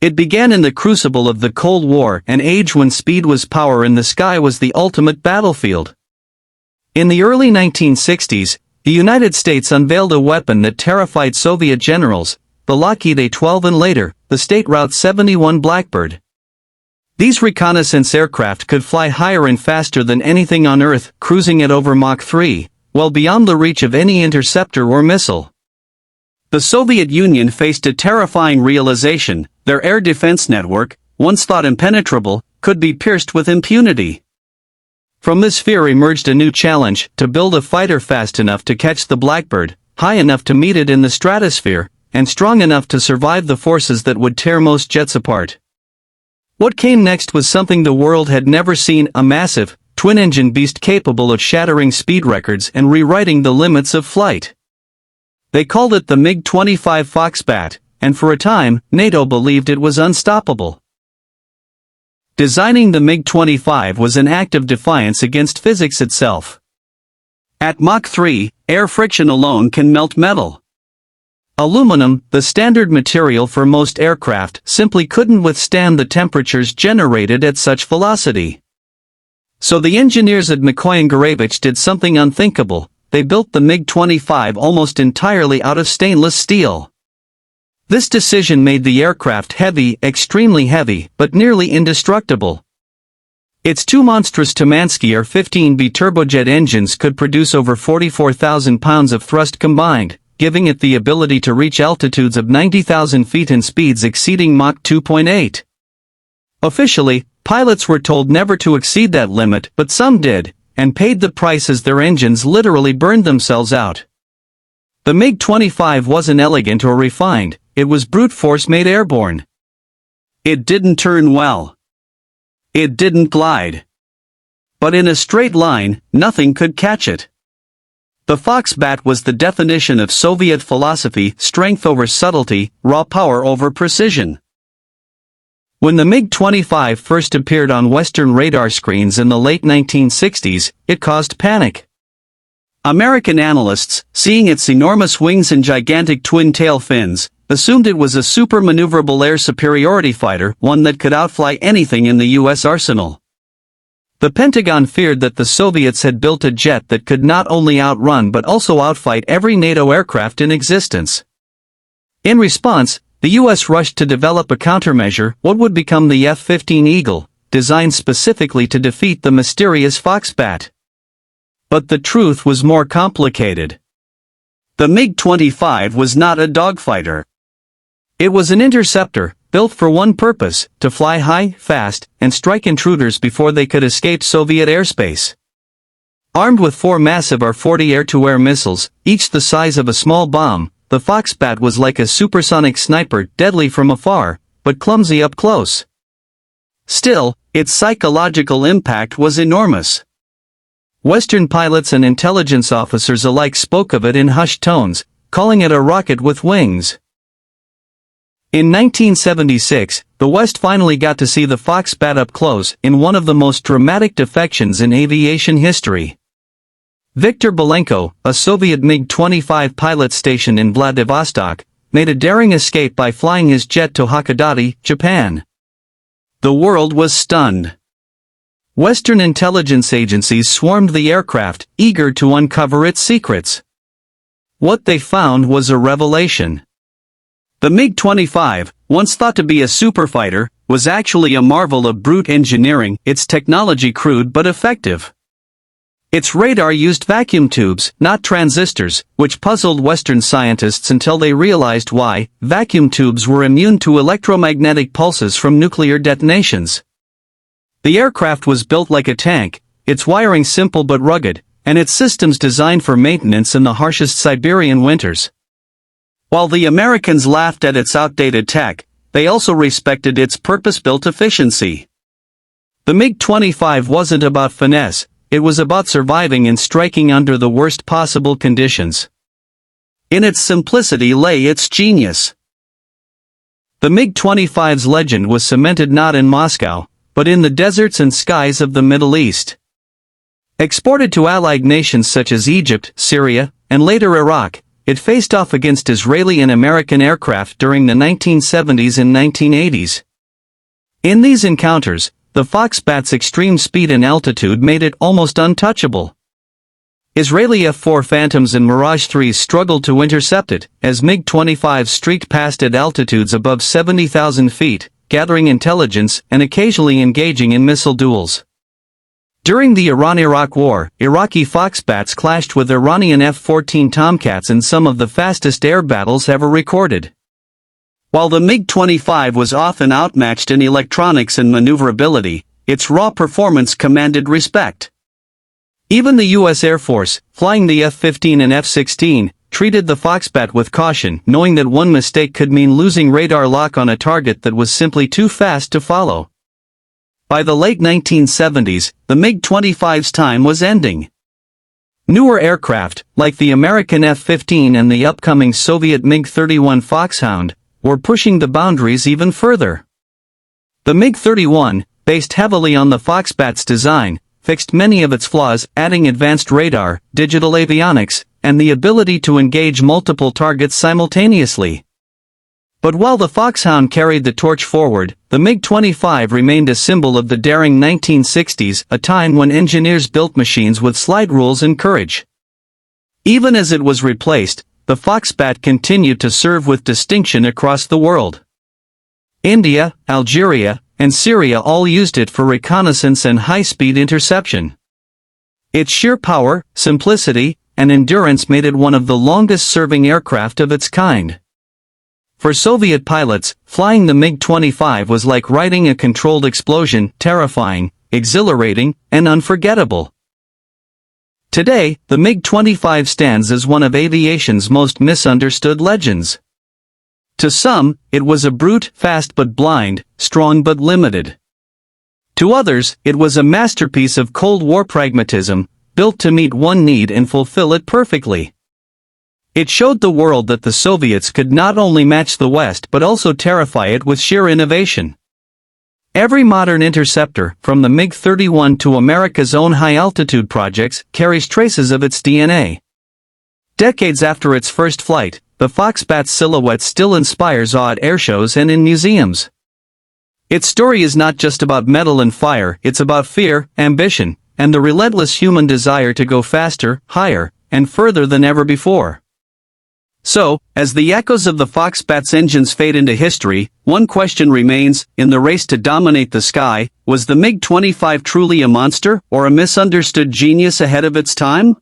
It began in the crucible of the Cold War, an age when speed was power and the sky was the ultimate battlefield. In the early 1960s, the United States unveiled a weapon that terrified Soviet generals, the Lockheed A-12 and later, the State Route 71 Blackbird. These reconnaissance aircraft could fly higher and faster than anything on Earth, cruising at over Mach 3, well beyond the reach of any interceptor or missile. The Soviet Union faced a terrifying realization: their air defense network, once thought impenetrable, could be pierced with impunity. From this fear emerged a new challenge: to build a fighter fast enough to catch the Blackbird, high enough to meet it in the stratosphere, and strong enough to survive the forces that would tear most jets apart. What came next was something the world had never seen: a massive, twin-engine beast capable of shattering speed records and rewriting the limits of flight. They called it the MiG-25 Foxbat, and for a time, NATO believed it was unstoppable. Designing the MiG-25 was an act of defiance against physics itself. At Mach 3, air friction alone can melt metal. Aluminum, the standard material for most aircraft, simply couldn't withstand the temperatures generated at such velocity. So the engineers at McCoy and Gurevich did something unthinkable: they built the MiG-25 almost entirely out of stainless steel. This decision made the aircraft heavy, extremely heavy, but nearly indestructible. Its two monstrous Tumansky R-15B turbojet engines could produce over 44,000 pounds of thrust combined, giving it the ability to reach altitudes of 90,000 feet and speeds exceeding Mach 2.8. Officially, pilots were told never to exceed that limit, but some did, and paid the price as their engines literally burned themselves out. The MiG-25 wasn't elegant or refined, it was brute force made airborne. It didn't turn well. It didn't glide. But in a straight line, nothing could catch it. The Foxbat was the definition of Soviet philosophy: strength over subtlety, raw power over precision. When the MiG-25 first appeared on Western radar screens in the late 1960s, it caused panic. American analysts, seeing its enormous wings and gigantic twin-tail fins, assumed it was a super-maneuverable air superiority fighter, one that could outfly anything in the U.S. arsenal. The Pentagon feared that the Soviets had built a jet that could not only outrun but also outfight every NATO aircraft in existence. In response, the U.S. rushed to develop a countermeasure, what would become the F-15 Eagle, designed specifically to defeat the mysterious Foxbat. But the truth was more complicated. The MiG-25 was not a dogfighter. It was an interceptor, built for one purpose: to fly high, fast, and strike intruders before they could escape Soviet airspace. Armed with 4 massive R-40 air-to-air missiles, each the size of a small bomb, the Foxbat was like a supersonic sniper, deadly from afar, but clumsy up close. Still, its psychological impact was enormous. Western pilots and intelligence officers alike spoke of it in hushed tones, calling it a rocket with wings. In 1976, the West finally got to see the Foxbat up close in one of the most dramatic defections in aviation history. Viktor Belenko, a Soviet MiG-25 pilot stationed in Vladivostok, made a daring escape by flying his jet to Hakodate, Japan. The world was stunned. Western intelligence agencies swarmed the aircraft, eager to uncover its secrets. What they found was a revelation. The MiG-25, once thought to be a superfighter, was actually a marvel of brute engineering, its technology crude but effective. Its radar used vacuum tubes, not transistors, which puzzled Western scientists until they realized why: vacuum tubes were immune to electromagnetic pulses from nuclear detonations. The aircraft was built like a tank, its wiring simple but rugged, and its systems designed for maintenance in the harshest Siberian winters. While the Americans laughed at its outdated tech, they also respected its purpose-built efficiency. The MiG-25 wasn't about finesse, it was about surviving and striking under the worst possible conditions. In its simplicity lay its genius. The MiG-25's legend was cemented not in Moscow, but in the deserts and skies of the Middle East. Exported to allied nations such as Egypt, Syria, and later Iraq, it faced off against Israeli and American aircraft during the 1970s and 1980s. In these encounters, the Foxbat's extreme speed and altitude made it almost untouchable. Israeli F-4 Phantoms and Mirage 3s struggled to intercept it, as MiG-25 streaked past at altitudes above 70,000 feet, gathering intelligence and occasionally engaging in missile duels. During the Iran-Iraq War, Iraqi Foxbats clashed with Iranian F-14 Tomcats in some of the fastest air battles ever recorded. While the MiG-25 was often outmatched in electronics and maneuverability, its raw performance commanded respect. Even the U.S. Air Force, flying the F-15 and F-16, treated the Foxbat with caution, knowing that one mistake could mean losing radar lock on a target that was simply too fast to follow. By the late 1970s, the MiG-25's time was ending. Newer aircraft, like the American F-15 and the upcoming Soviet MiG-31 Foxhound, were pushing the boundaries even further. The MiG-31, based heavily on the Foxbat's design, fixed many of its flaws, adding advanced radar, digital avionics, and the ability to engage multiple targets simultaneously. But while the Foxhound carried the torch forward, the MiG-25 remained a symbol of the daring 1960s, a time when engineers built machines with slide rules and courage. Even as it was replaced, the Foxbat continued to serve with distinction across the world. India, Algeria, and Syria all used it for reconnaissance and high-speed interception. Its sheer power, simplicity, and endurance made it one of the longest-serving aircraft of its kind. For Soviet pilots, flying the MiG-25 was like riding a controlled explosion, terrifying, exhilarating, and unforgettable. Today, the MiG-25 stands as one of aviation's most misunderstood legends. To some, it was a brute, fast but blind, strong but limited. To others, it was a masterpiece of Cold War pragmatism, built to meet one need and fulfill it perfectly. It showed the world that the Soviets could not only match the West but also terrify it with sheer innovation. Every modern interceptor, from the MiG-31 to America's own high-altitude projects, carries traces of its DNA. Decades after its first flight, the Foxbat's silhouette still inspires awe at airshows and in museums. Its story is not just about metal and fire, it's about fear, ambition, and the relentless human desire to go faster, higher, and further than ever before. So, as the echoes of the Foxbat's engines fade into history, one question remains: in the race to dominate the sky, was the MiG-25 truly a monster or a misunderstood genius ahead of its time?